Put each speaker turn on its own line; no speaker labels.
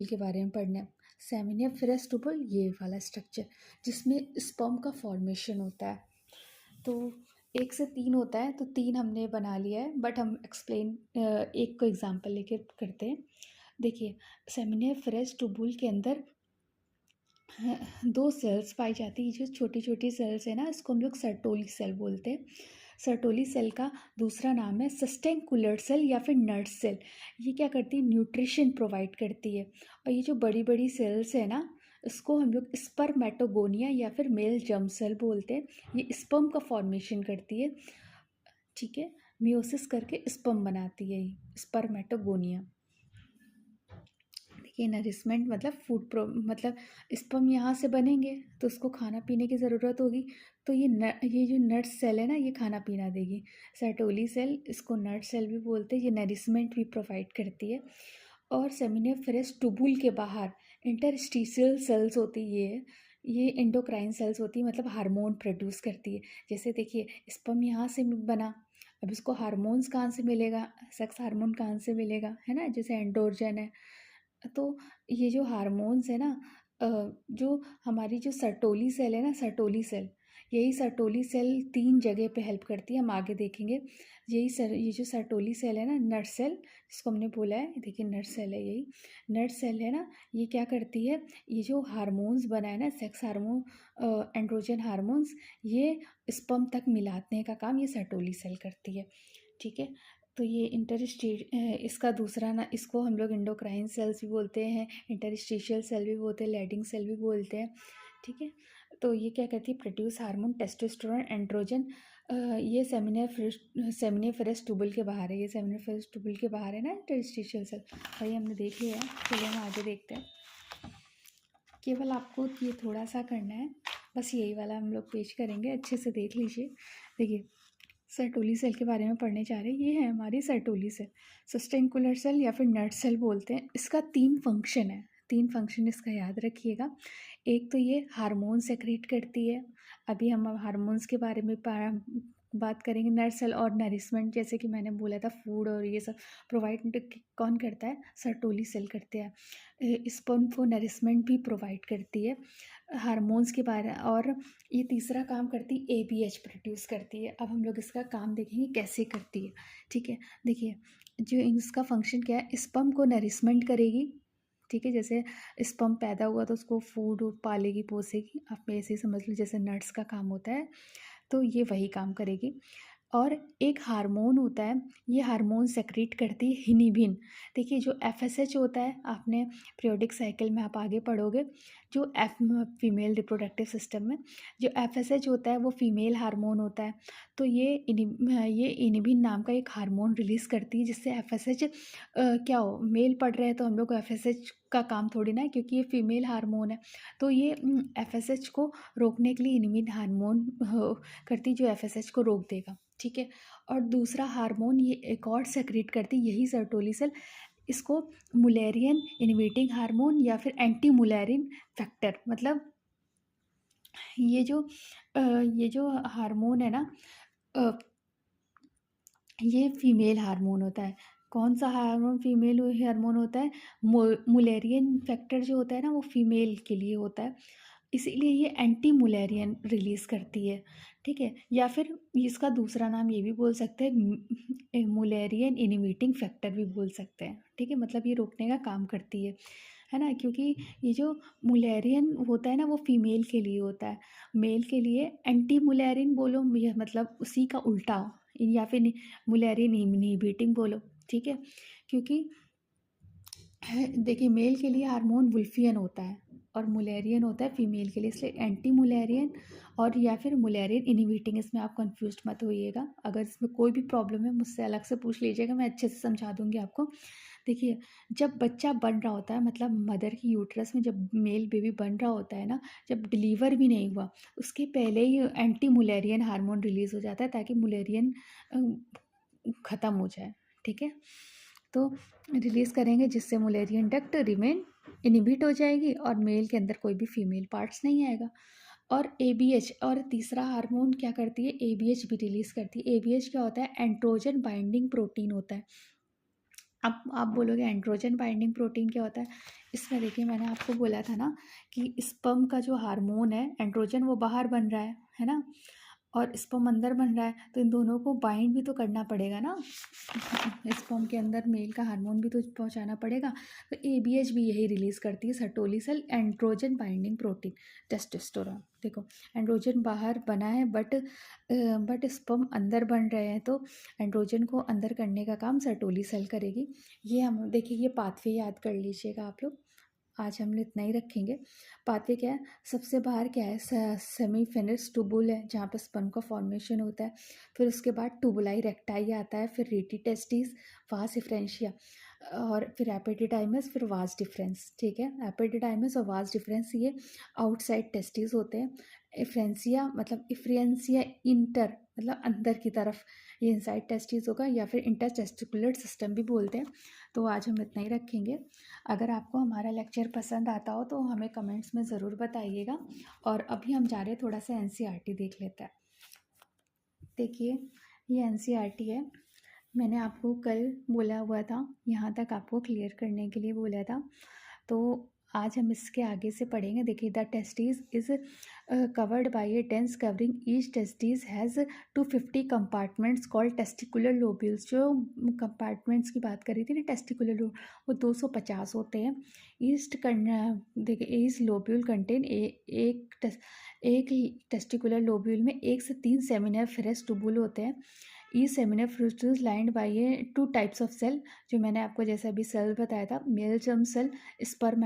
के बारे में पढ़ना है। सेमिनिफेरस ट्यूबल ये वाला स्ट्रक्चर जिसमें स्पर्म का फॉर्मेशन होता है। तो 1 से 3 होता है, तो 3 हमने बना लिया है, बट हम एक्सप्लेन एक को एग्जांपल लेके करते हैं। देखिए, सेमिनिफेरस ट्यूबुल के अंदर 2 सेल्स पाई जाती है। जो छोटी छोटी सेल्स है ना, इसको हम लोग सर्टोली सेल बोलते हैं। सर्टोली सेल का दूसरा नाम है सस्टेंकुलर सेल या फिर नर्ड सेल। ये क्या करती है? न्यूट्रिशन प्रोवाइड करती है। और ये जो बड़ी बड़ी सेल्स है ना, इसको हम लोग स्पर्मेटोगोनिया या फिर मेल जर्म सेल बोलते हैं। ये स्पर्म का फॉर्मेशन करती है, ठीक है। मियोसिस करके स्पर्म बनाती है ये स्पर्मेटोगोनिया। देखिए, नरिशमेंट मतलब मतलब स्पर्म यहाँ से बनेंगे तो उसको खाना पीने की ज़रूरत होगी। तो ये जो नट सेल है ना, ये खाना पीना देगी। सर्टोली सेल, इसको नट सेल भी बोलते हैं, ये नरिशमेंट भी प्रोवाइड करती है। और सेमिनिफेरस ट्यूबुल के बाहर इंटरस्टिशियल सेल्स होती है। ये एंडोक्राइन सेल्स होती है, मतलब हार्मोन प्रोड्यूस करती है। जैसे देखिए, स्पर्म यहाँ से बना, अब इसको हार्मोन्स कहाँ से मिलेगा? सेक्स हार्मोन कहाँ से मिलेगा, है ना? जैसे एंड्रोजन है। तो ये जो हार्मोन्स है ना, जो हमारी जो सर्टोली सेल है ना, सर्टोली सेल, यही सर्टोली सेल 3 जगह पे हेल्प करती है, हम आगे देखेंगे। ये जो सर्टोली सेल है ना, नट सेल जिसको हमने बोला है, देखिए नट सेल है, यही नट सेल है ना। ये क्या करती है? ये जो हार्मोन्स बनाए ना, सेक्स हार्मोन, एंड्रोजन हार्मोन्स, ये स्पर्म तक मिलाने का काम ये सर्टोली सेल करती है, ठीक है। तो ये इसका दूसरा ना, इसको हम लोग एंडोक्राइन सेल्स भी बोलते हैं, इंटरस्टिशियल सेल भी बोलते हैं, लैडिंग सेल भी बोलते हैं, ठीक है। तो ये क्या करती है? Produce hormone testosterone, androgen. ये सेमिनिफेरस ट्यूबुल के बाहर है, ये सेमिनिफेरस ट्यूबुल के बाहर है ना इंटरस्टिशियल सेल। भाई हमने देख लिया है, चलिए हम आगे देखते हैं। केवल आपको ये थोड़ा सा करना है, बस यही वाला हम लोग पेश करेंगे, अच्छे से देख लीजिए। देखिए, सर्टोली सेल के बारे में पढ़ने जा रहे हैं। ये है हमारी सर्टोली सेल, सस्टेंकुलर सेल या फिर नट सेल बोलते हैं। इसका 3 फंक्शन है, 3 फंक्शन इसका याद रखिएगा। एक तो ये हार्मोन सेक्रेट करती है, अभी हम हार्मोन्स के बारे में बात करेंगे। नट सेल और नरिशमेंट, जैसे कि मैंने बोला था, फूड और ये सब प्रोवाइड कौन करता है? सर्टोली सेल करते हैं। स्पर्म को नरिशमेंट भी प्रोवाइड करती है हार्मोन्स के बारे। और ये तीसरा काम करती है, ABH प्रोड्यूस करती है। अब हम लोग इसका काम देखेंगे कैसे करती है, ठीक है। देखिए, जो इसका फंक्शन क्या है, स्पर्म को नरिशमेंट करेगी, ठीक है। जैसे स्पर्म पैदा हुआ तो उसको फूड पालेगी, पोसेगी, आप ऐसे ही समझ लो जैसे नट्स का काम होता है, तो ये वही काम करेगी। और एक हार्मोन होता है, ये हार्मोन सेक्रेट करती है हिनिबिन। देखिए, जो FSH होता है, आपने पीरियोडिक साइकिल में आप आगे पढ़ोगे, जो फीमेल रिप्रोडक्टिव सिस्टम में जो FSH होता है वो फीमेल हार्मोन होता है। तो ये इनिबिन नाम का एक हार्मोन रिलीज़ करती है, जिससे FSH क्या हो, मेल पढ़ रहे हैं तो हम लोग को FSH का काम थोड़ी ना है, क्योंकि ये फीमेल हार्मोन है। तो ये FSH को रोकने के लिए इनिबिन हार्मोन करती, जो FSH को रोक देगा, ठीक है। और दूसरा हार्मोन ये एक और सेक्रेट करती, यही सर्टोली सेल, इसको मुलेरियन इनहिबिटिंग हार्मोन या फिर एंटी मुलेरिन फैक्टर, मतलब ये जो हार्मोन है ना, अ, ये फीमेल हार्मोन होता है। कौन सा हार्मोन फीमेल हार्मोन होता है? मुलेरियन फैक्टर जो होता है ना, वो फीमेल के लिए होता है, इसीलिए ये एंटी मुलेरियन रिलीज़ करती है, ठीक है। या फिर इसका दूसरा नाम ये भी बोल सकते हैं, मुलेरियन इनहिबिटिंग फैक्टर भी बोल सकते हैं, ठीक है। मतलब ये रोकने का काम करती है ना, क्योंकि ये जो मुलेरियन होता है ना, वो फीमेल के लिए होता है, मेल के लिए एंटी मुलेरिन बोलो, मतलब उसी का उल्टा, या फिर मुलेरिन इनहिबिटिंग बोलो, ठीक है। क्योंकि देखिए, मेल के लिए हार्मोन वुल्फियन होता है और मुलेरियन होता है फीमेल के लिए, इसलिए एंटी मुलेरियन और या फिर मुलेरियन इनहिबिटिंग, इसमें आप कंफ्यूज मत होइएगा। अगर इसमें कोई भी प्रॉब्लम है मुझसे अलग से पूछ लीजिएगा, मैं अच्छे से समझा दूंगी आपको। देखिए, जब बच्चा बन रहा होता है, मतलब मदर की यूट्रस में जब मेल बेबी बन रहा होता है ना, जब डिलीवर भी नहीं हुआ, उसके पहले ही एंटी मुलेरियन हार्मोन रिलीज़ हो जाता है, ताकि मुलेरियन ख़त्म हो जाए, ठीक है। तो रिलीज़ करेंगे, जिससे मुलेरियन डक्ट रिमेन इनहिबिट हो जाएगी और मेल के अंदर कोई भी फीमेल पार्ट्स नहीं आएगा। और ABH, और तीसरा हार्मोन क्या करती है, ABH भी रिलीज़ करती है। ABH क्या होता है? एंड्रोजन बाइंडिंग प्रोटीन होता है। अब आप बोलोगे एंड्रोजन बाइंडिंग प्रोटीन क्या होता है? इसमें देखिए मैंने आपको बोला था ना कि स्पर्म का जो हार्मोन है एंड्रोजन वो बाहर बन रहा है ना? और स्पर्म अंदर बन रहा है, तो इन दोनों को बाइंड भी तो करना पड़ेगा ना। स्पर्म के अंदर मेल का हार्मोन भी तो पहुंचाना पड़ेगा। तो एबीएच भी यही रिलीज करती है, Sertoli cell androgen binding protein testosterone. देखो एंड्रोजन बाहर बना है बट स्पर्म अंदर बन रहे हैं, तो एंड्रोजन को अंदर करने का काम सर्टोली सेल करेगी। ये हम देखिए ये पाथवे याद कर लीजिएगा आप लोग। आज हम इतना ही रखेंगे। पाथवे क्या है? सबसे बाहर क्या है? सेमी फिनिश टुबुल है जहाँ पर स्पर्म का फॉर्मेशन होता है। फिर उसके बाद टुबुलाई रेक्टाई आता है, फिर रेटी टेस्टिस, वास डिफरेंशिया, और फिर एपिडिडाइमस, फिर वास डिफरेंस। ठीक है, एपिडिडाइमस और वास डिफरेंस ये आउटसाइड टेस्टिस होते हैं। इफ्रेंसिया इंटर मतलब अंदर की तरफ, ये इनसाइड टेस्टिस होगा, या फिर इंटर टेस्टिकुलर सिस्टम भी बोलते हैं। तो आज हम इतना ही रखेंगे। अगर आपको हमारा लेक्चर पसंद आता हो तो हमें कमेंट्स में ज़रूर बताइएगा। और अभी हम जा रहे हैं थोड़ा सा एनसीईआरटी देख लेते हैं। देखिए ये एनसीईआरटी है, मैंने आपको कल बोला हुआ था, यहाँ तक आपको क्लियर करने के लिए बोला था। तो आज हम इसके आगे से पढ़ेंगे। देखिए the testis is covered by A dense covering, each testis has 250 compartments called testicular lobules. जो कंपार्टमेंट्स की बात करी थी ना टेस्टिकुलर लोब, वो 250 होते हैं। ईस्ट देखिए ईच लोब्यूल कंटेन एक टेस्टिकुलर लोब्यूल में 1 से 3 सेमिनिफेरस ट्यूबुल होते हैं। ई seminiferous lined by a 2 types of cell, जो मैंने आपको जैसे अभी सेल बताया था, मेल जर्म सेल, स्पर्म